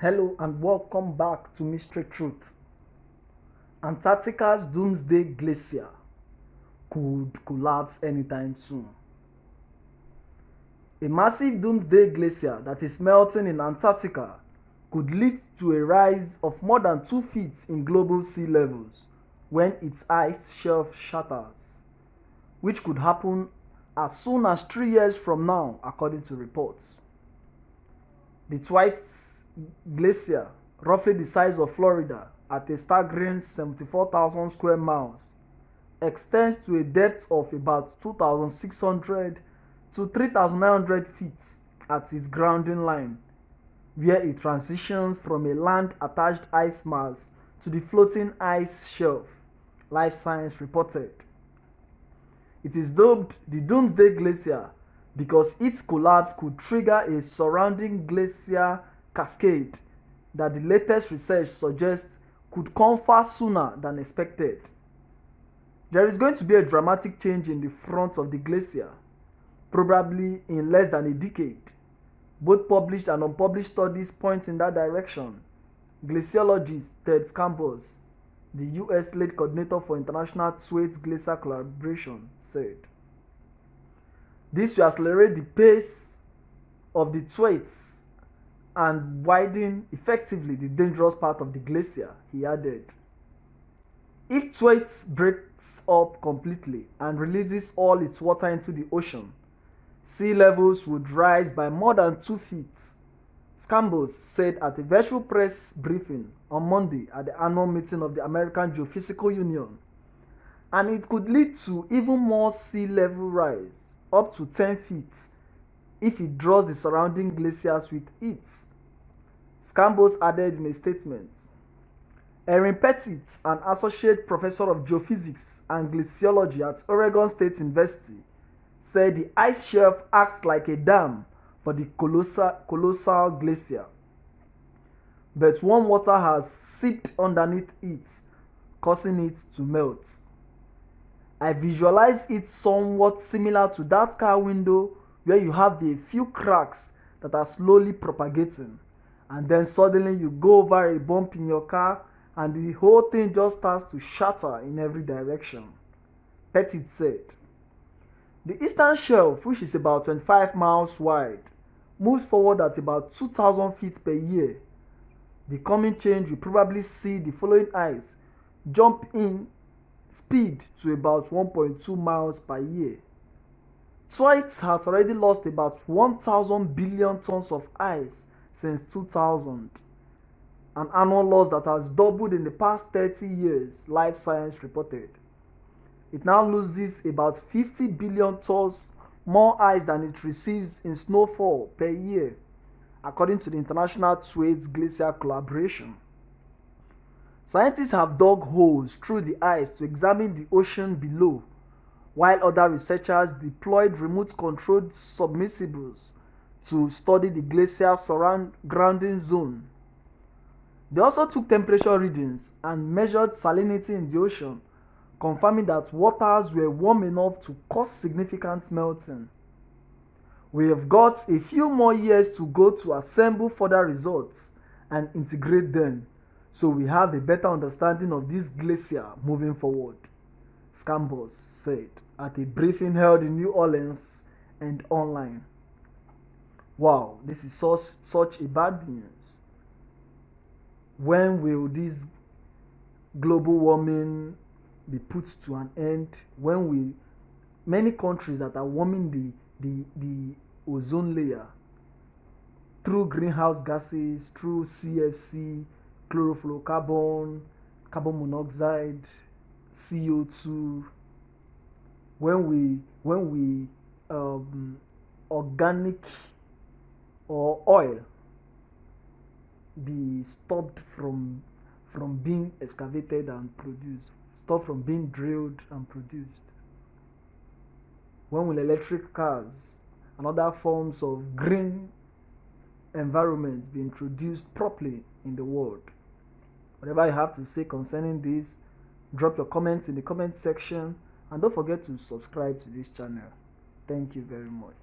Hello and welcome back to Mystery Truth. Antarctica's Doomsday Glacier could collapse anytime soon. A massive Doomsday Glacier that is melting in Antarctica could lead to a rise of more than 2 feet in global sea levels when its ice shelf shatters, which could happen as soon as 3 years from now, according to reports. The Thwaites Glacier, roughly the size of Florida at a staggering 74,000 square miles, extends to a depth of about 2,600 to 3,900 feet at its grounding line, where it transitions from a land-attached ice mass to the floating ice shelf, Life Science reported. It is dubbed the Doomsday Glacier because its collapse could trigger a surrounding glacier cascade that the latest research suggests could come far sooner than expected. There is going to be a dramatic change in the front of the glacier, probably in less than a decade. Both published and unpublished studies point in that direction. Glaciologist Ted Scambos, the US lead coordinator for international Thwaites Glacier collaboration, said. This will accelerate the pace of the Thwaites and widen effectively the dangerous part of the glacier, he added. If Thwaites breaks up completely and releases all its water into the ocean, sea levels would rise by more than 2 feet, Scambos said at a virtual press briefing on Monday at the annual meeting of the American Geophysical Union, and it could lead to even more sea level rise, up to 10 feet, if it draws the surrounding glaciers with it. Scambos added in a statement. Erin Pettit, an associate professor of geophysics and glaciology at Oregon State University, said the ice shelf acts like a dam for the colossal glacier, but warm water has seeped underneath it, causing it to melt. I visualize it somewhat similar to that car window where you have a few cracks that are slowly propagating, and then suddenly you go over a bump in your car and the whole thing just starts to shatter in every direction, Pettit said. The eastern shelf, which is about 25 miles wide, moves forward at about 2,000 feet per year. The coming change will probably see the following ice jump in speed to about 1.2 miles per year. Thwaites has already lost about 1,000 billion tons of ice since 2000, an annual loss that has doubled in the past 30 years, Life Science reported. It now loses about 50 billion tons more ice than it receives in snowfall per year, according to the International Thwaites Glacier Collaboration. Scientists have dug holes through the ice to examine the ocean below, while other researchers deployed remote-controlled submersibles to study the glacier's surrounding zone. They also took temperature readings and measured salinity in the ocean, confirming that waters were warm enough to cause significant melting. We have got a few more years to go to assemble further results and integrate them, so we have a better understanding of this glacier moving forward, Scambos said at a briefing held in New Orleans and online. Wow, this is such a bad news. When will this global warming be put to an end? When will many countries that are warming the ozone layer through greenhouse gases, through CFC, chlorofluorocarbon, carbon monoxide, CO2, when we organic or oil be stopped from being excavated and produced, stopped from being drilled and produced? When will electric cars and other forms of green environment be introduced properly in the world? Whatever you have to say concerning this, drop your comments in the comment section, and don't forget to subscribe to this channel. Thank you very much.